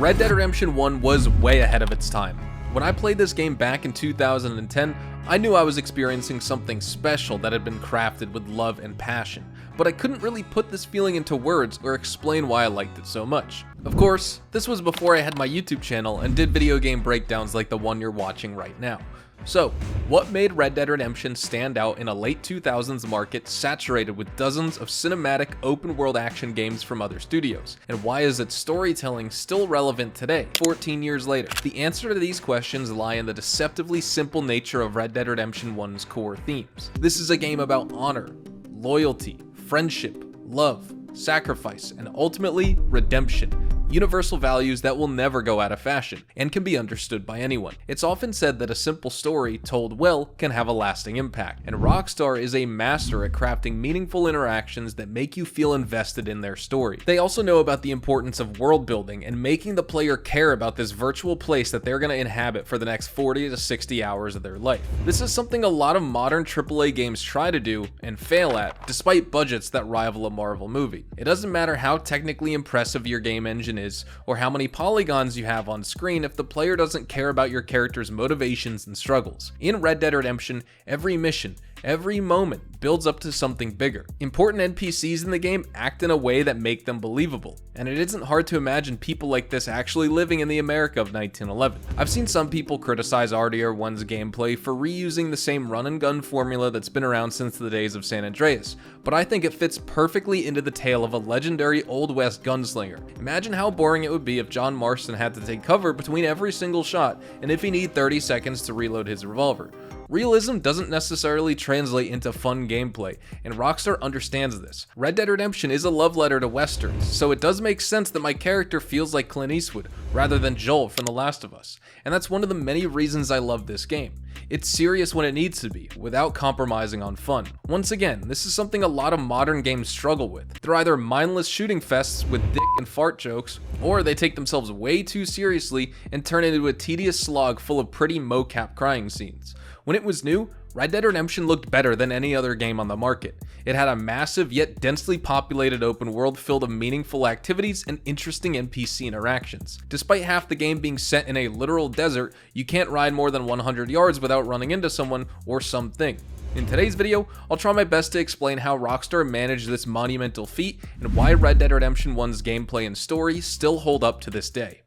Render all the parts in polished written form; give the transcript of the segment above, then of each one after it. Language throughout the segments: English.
Red Dead Redemption 1 was way ahead of its time. When I played this game back in 2010, I knew I was experiencing something special that had been crafted with love and passion, but I couldn't really put this feeling into words or explain why I liked it so much. Of course, this was before I had my YouTube channel and did video game breakdowns like the one you're watching right now. So, what made Red Dead Redemption stand out in a late 2000s market saturated with dozens of cinematic open-world action games from other studios? And why is its storytelling still relevant today, 14 years later? The answer to these questions lie in the deceptively simple nature of Red Dead Redemption 1's core themes. This is a game about honor, loyalty, friendship, love, sacrifice, and ultimately, redemption. Universal values that will never go out of fashion and can be understood by anyone. It's often said that a simple story told well can have a lasting impact, and Rockstar is a master at crafting meaningful interactions that make you feel invested in their story. They also know about the importance of world building and making the player care about this virtual place that they're going to inhabit for the next 40 to 60 hours of their life. This is something a lot of modern AAA games try to do and fail at, despite budgets that rival a Marvel movie. It doesn't matter how technically impressive your game engine is, or how many polygons you have on screen if the player doesn't care about your character's motivations and struggles. In Red Dead Redemption, every mission, every moment builds up to something bigger. Important NPCs in the game act in a way that make them believable, and it isn't hard to imagine people like this actually living in the America of 1911. I've seen some people criticize RDR1's gameplay for reusing the same run and gun formula that's been around since the days of San Andreas, but I think it fits perfectly into the tale of a legendary Old West gunslinger. Imagine how boring it would be if John Marston had to take cover between every single shot, and if he needed 30 seconds to reload his revolver. Realism doesn't necessarily translate into fun gameplay, and Rockstar understands this. Red Dead Redemption is a love letter to westerns, so it does make sense that my character feels like Clint Eastwood, rather than Joel from The Last of Us, and that's one of the many reasons I love this game. It's serious when it needs to be, without compromising on fun. Once again, this is something a lot of modern games struggle with. They're either mindless shooting fests with dick and fart jokes, or they take themselves way too seriously and turn it into a tedious slog full of pretty mocap crying scenes. When it was new, Red Dead Redemption looked better than any other game on the market. It had a massive yet densely populated open world filled with meaningful activities and interesting NPC interactions. Despite half the game being set in a literal desert, you can't ride more than 100 yards without running into someone or something. In today's video, I'll try my best to explain how Rockstar managed this monumental feat and why Red Dead Redemption 1's gameplay and story still hold up to this day.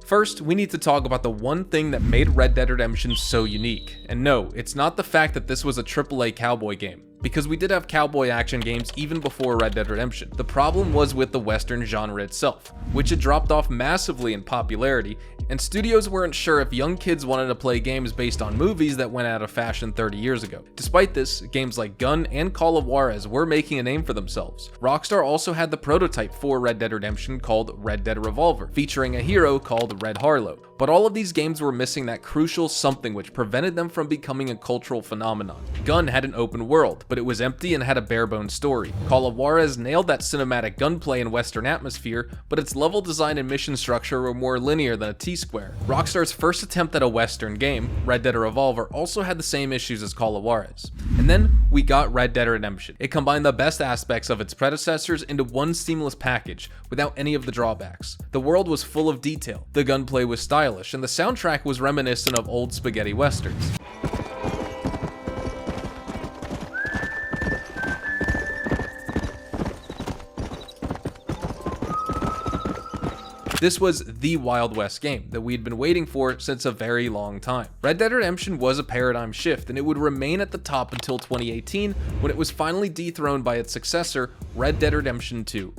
First, we need to talk about the one thing that made Red Dead Redemption so unique. And no, it's not the fact that this was a AAA cowboy game, because we did have cowboy action games even before Red Dead Redemption. The problem was with the Western genre itself, which had dropped off massively in popularity, and studios weren't sure if young kids wanted to play games based on movies that went out of fashion 30 years ago. Despite this, games like Gun and Call of Juarez were making a name for themselves. Rockstar also had the prototype for Red Dead Redemption called Red Dead Revolver, featuring a hero called Red Harlow. But all of these games were missing that crucial something which prevented them from becoming a cultural phenomenon. Gun had an open world, but it was empty and had a bare-bones story. Call of Juarez nailed that cinematic gunplay and western atmosphere, but its level design and mission structure were more linear than a T-square. Rockstar's first attempt at a western game, Red Dead Revolver, also had the same issues as Call of Juarez. And then we got Red Dead Redemption. It combined the best aspects of its predecessors into one seamless package, without any of the drawbacks. The world was full of detail, the gunplay was stylish, and the soundtrack was reminiscent of old spaghetti westerns. This was the Wild West game that we'd been waiting for since a very long time. Red Dead Redemption was a paradigm shift, and it would remain at the top until 2018, when it was finally dethroned by its successor, Red Dead Redemption 2.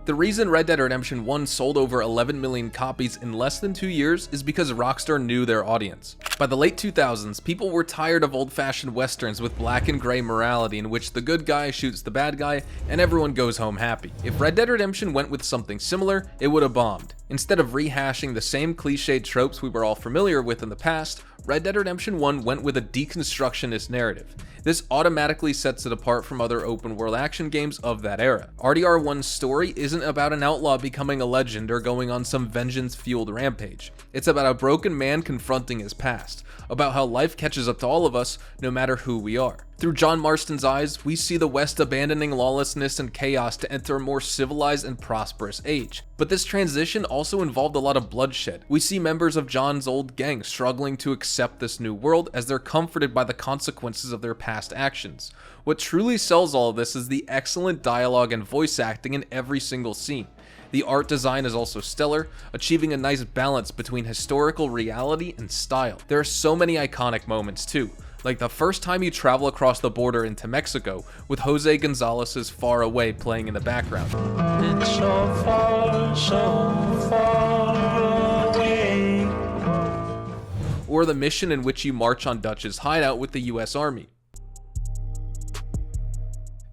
The reason Red Dead Redemption 1 sold over 11 million copies in less than 2 years is because Rockstar knew their audience. By the late 2000s, people were tired of old-fashioned westerns with black and gray morality in which the good guy shoots the bad guy and everyone goes home happy. If Red Dead Redemption went with something similar, it would have bombed. Instead of rehashing the same cliched tropes we were all familiar with in the past, Red Dead Redemption 1 went with a deconstructionist narrative. This automatically sets it apart from other open-world action games of that era. RDR1's story isn't about an outlaw becoming a legend or going on some vengeance-fueled rampage. It's about a broken man confronting his past, about how life catches up to all of us no matter who we are. Through John Marston's eyes, we see the West abandoning lawlessness and chaos to enter a more civilized and prosperous age. But this transition also involved a lot of bloodshed. We see members of John's old gang struggling to accept this new world as they're comforted by the consequences of their past actions. What truly sells all of this is the excellent dialogue and voice acting in every single scene. The art design is also stellar, achieving a nice balance between historical reality and style. There are so many iconic moments too, like the first time you travel across the border into Mexico with Jose Gonzalez's Far Away playing in the background. It's so far away. Or the mission in which you march on Dutch's hideout with the US Army.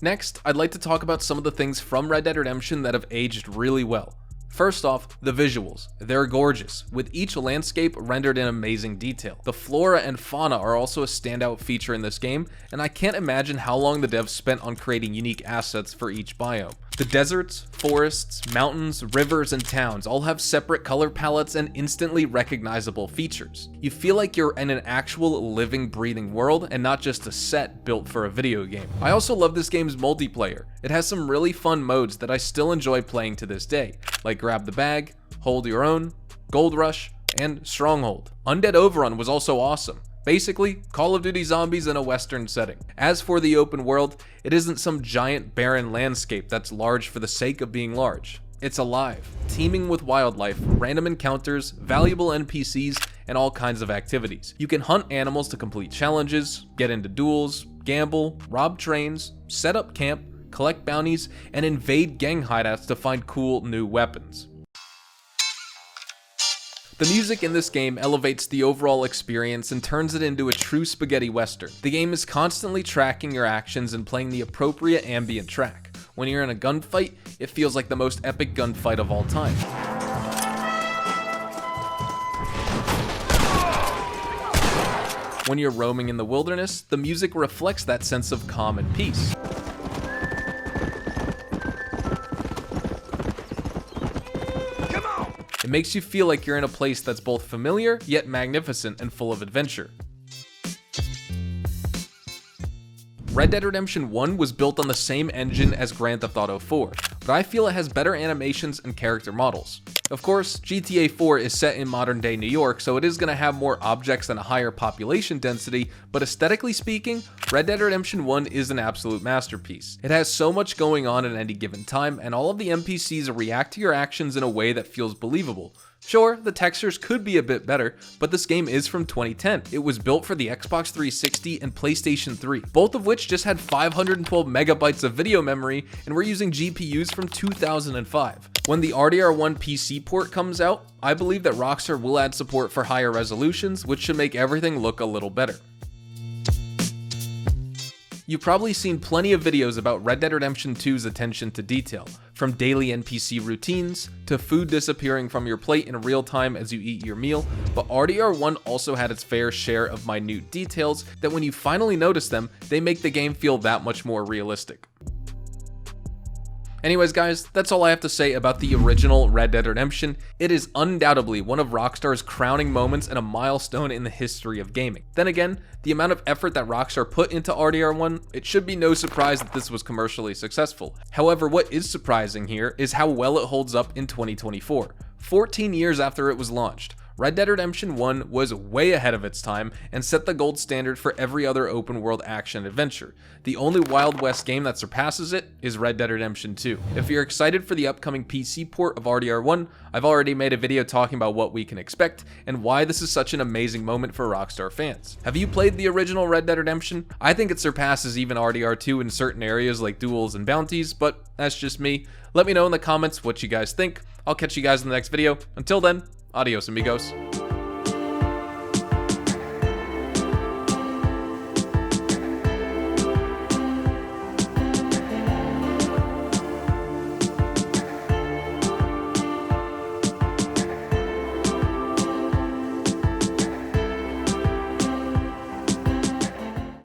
Next, I'd like to talk about some of the things from Red Dead Redemption that have aged really well. First off, the visuals. They're gorgeous, with each landscape rendered in amazing detail. The flora and fauna are also a standout feature in this game, and I can't imagine how long the devs spent on creating unique assets for each biome. The deserts, forests, mountains, rivers, and towns all have separate color palettes and instantly recognizable features. You feel like you're in an actual living, breathing world and not just a set built for a video game. I also love this game's multiplayer. It has some really fun modes that I still enjoy playing to this day, like Grab the Bag, Hold Your Own, Gold Rush, and Stronghold. Undead Overrun was also awesome. Basically, Call of Duty zombies in a Western setting. As for the open world, it isn't some giant barren landscape that's large for the sake of being large. It's alive, teeming with wildlife, random encounters, valuable NPCs, and all kinds of activities. You can hunt animals to complete challenges, get into duels, gamble, rob trains, set up camp, collect bounties, and invade gang hideouts to find cool new weapons. The music in this game elevates the overall experience and turns it into a true spaghetti western. The game is constantly tracking your actions and playing the appropriate ambient track. When you're in a gunfight, it feels like the most epic gunfight of all time. When you're roaming in the wilderness, the music reflects that sense of calm and peace. It makes you feel like you're in a place that's both familiar, yet magnificent and full of adventure. Red Dead Redemption 1 was built on the same engine as Grand Theft Auto 4, but I feel it has better animations and character models. Of course, GTA 4 is set in modern day New York, so it is going to have more objects and a higher population density, but aesthetically speaking, Red Dead Redemption 1 is an absolute masterpiece. It has so much going on at any given time, and all of the NPCs react to your actions in a way that feels believable. Sure, the textures could be a bit better, but this game is from 2010. It was built for the Xbox 360 and PlayStation 3, both of which just had 512 megabytes of video memory and were using GPUs from 2005. When the RDR1 PC port comes out, I believe that Rockstar will add support for higher resolutions, which should make everything look a little better. You've probably seen plenty of videos about Red Dead Redemption 2's attention to detail, from daily NPC routines to food disappearing from your plate in real time as you eat your meal, but RDR1 also had its fair share of minute details that when you finally notice them, they make the game feel that much more realistic. Anyways guys, that's all I have to say about the original Red Dead Redemption. It is undoubtedly one of Rockstar's crowning moments and a milestone in the history of gaming. Then again, the amount of effort that Rockstar put into RDR1, it should be no surprise that this was commercially successful. However, what is surprising here is how well it holds up in 2024. 14 years after it was launched, Red Dead Redemption 1 was way ahead of its time and set the gold standard for every other open world action adventure. The only Wild West game that surpasses it is Red Dead Redemption 2. If you're excited for the upcoming PC port of RDR1, I've already made a video talking about what we can expect and why this is such an amazing moment for Rockstar fans. Have you played the original Red Dead Redemption? I think it surpasses even RDR2 in certain areas like duels and bounties, but that's just me. Let me know in the comments what you guys think. I'll catch you guys in the next video. Until then, adios amigos.